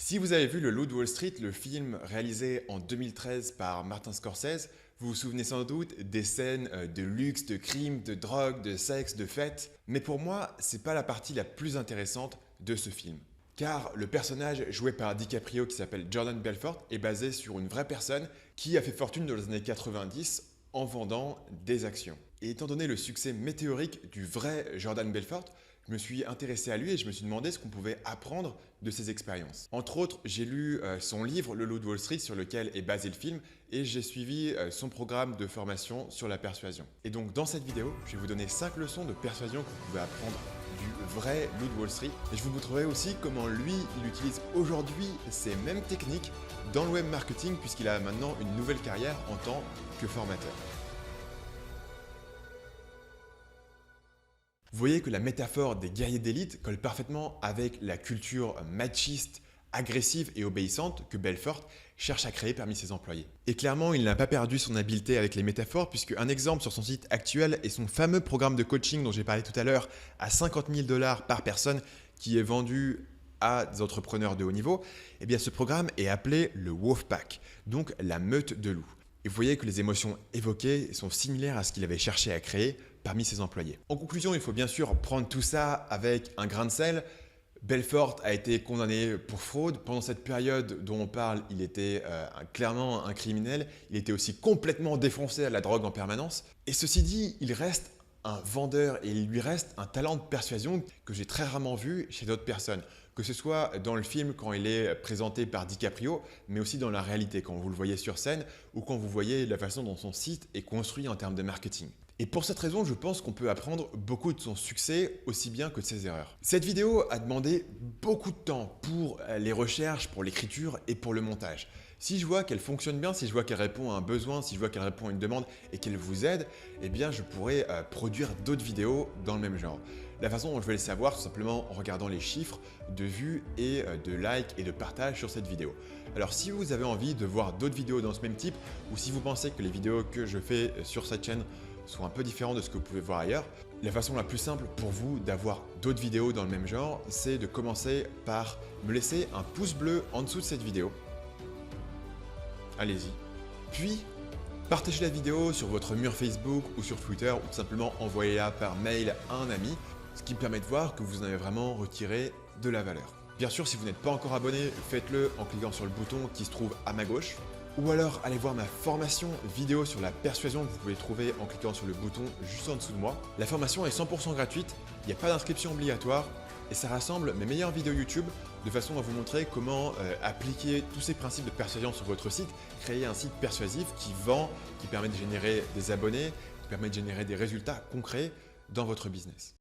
Si vous avez vu Le Loup de Wall Street, le film réalisé en 2013 par Martin Scorsese, vous vous souvenez sans doute des scènes de luxe, de crimes, de drogue, de sexe, de fêtes. Mais pour moi, c'est pas la partie la plus intéressante de ce film. Car le personnage joué par DiCaprio qui s'appelle Jordan Belfort est basé sur une vraie personne qui a fait fortune dans les années 90 en vendant des actions. Et étant donné le succès météorique du vrai Jordan Belfort, je me suis intéressé à lui et je me suis demandé ce qu'on pouvait apprendre de ses expériences. Entre autres, j'ai lu son livre Le Loup de Wall Street sur lequel est basé le film et j'ai suivi son programme de formation sur la persuasion. Et donc dans cette vidéo, je vais vous donner 5 leçons de persuasion que vous pouvez apprendre du vrai Loup de Wall Street et je vous montrerai aussi comment lui, il utilise aujourd'hui ces mêmes techniques dans le web marketing puisqu'il a maintenant une nouvelle carrière en tant que formateur. Vous voyez que la métaphore des guerriers d'élite colle parfaitement avec la culture machiste, agressive et obéissante que Belfort cherche à créer parmi ses employés. Et clairement, il n'a pas perdu son habileté avec les métaphores puisque un exemple sur son site actuel est son fameux programme de coaching dont j'ai parlé tout à l'heure à 50 000 $ par personne qui est vendu à des entrepreneurs de haut niveau. Eh bien, ce programme est appelé le Wolfpack, donc la meute de loups. Et vous voyez que les émotions évoquées sont similaires à ce qu'il avait cherché à créer parmi ses employés. En conclusion, il faut bien sûr prendre tout ça avec un grain de sel. Belfort a été condamné pour fraude. Pendant cette période dont on parle, il était clairement un criminel. Il était aussi complètement défoncé à la drogue en permanence. Et ceci dit, il reste un vendeur et il lui reste un talent de persuasion que j'ai très rarement vu chez d'autres personnes. Que ce soit dans le film quand il est présenté par DiCaprio, mais aussi dans la réalité quand vous le voyez sur scène ou quand vous voyez la façon dont son site est construit en termes de marketing. Et pour cette raison, je pense qu'on peut apprendre beaucoup de son succès aussi bien que de ses erreurs. Cette vidéo a demandé beaucoup de temps pour les recherches, pour l'écriture et pour le montage. Si je vois qu'elle fonctionne bien, si je vois qu'elle répond à un besoin, si je vois qu'elle répond à une demande et qu'elle vous aide, eh bien je pourrais produire d'autres vidéos dans le même genre. La façon dont je vais le savoir, tout simplement en regardant les chiffres de vues et de likes et de partages sur cette vidéo. Alors si vous avez envie de voir d'autres vidéos dans ce même type ou si vous pensez que les vidéos que je fais sur cette chaîne sont un peu différentes de ce que vous pouvez voir ailleurs, la façon la plus simple pour vous d'avoir d'autres vidéos dans le même genre, c'est de commencer par me laisser un pouce bleu en dessous de cette vidéo. Allez-y. Puis, partagez la vidéo sur votre mur Facebook ou sur Twitter ou tout simplement envoyez-la par mail à un ami, ce qui me permet de voir que vous en avez vraiment retiré de la valeur. Bien sûr, si vous n'êtes pas encore abonné, faites-le en cliquant sur le bouton qui se trouve à ma gauche. Ou alors, allez voir ma formation vidéo sur la persuasion que vous pouvez trouver en cliquant sur le bouton juste en dessous de moi. La formation est 100% gratuite, il n'y a pas d'inscription obligatoire et ça rassemble mes meilleures vidéos YouTube de façon à vous montrer comment appliquer tous ces principes de persuasion sur votre site, créer un site persuasif qui vend, qui permet de générer des abonnés, qui permet de générer des résultats concrets dans votre business.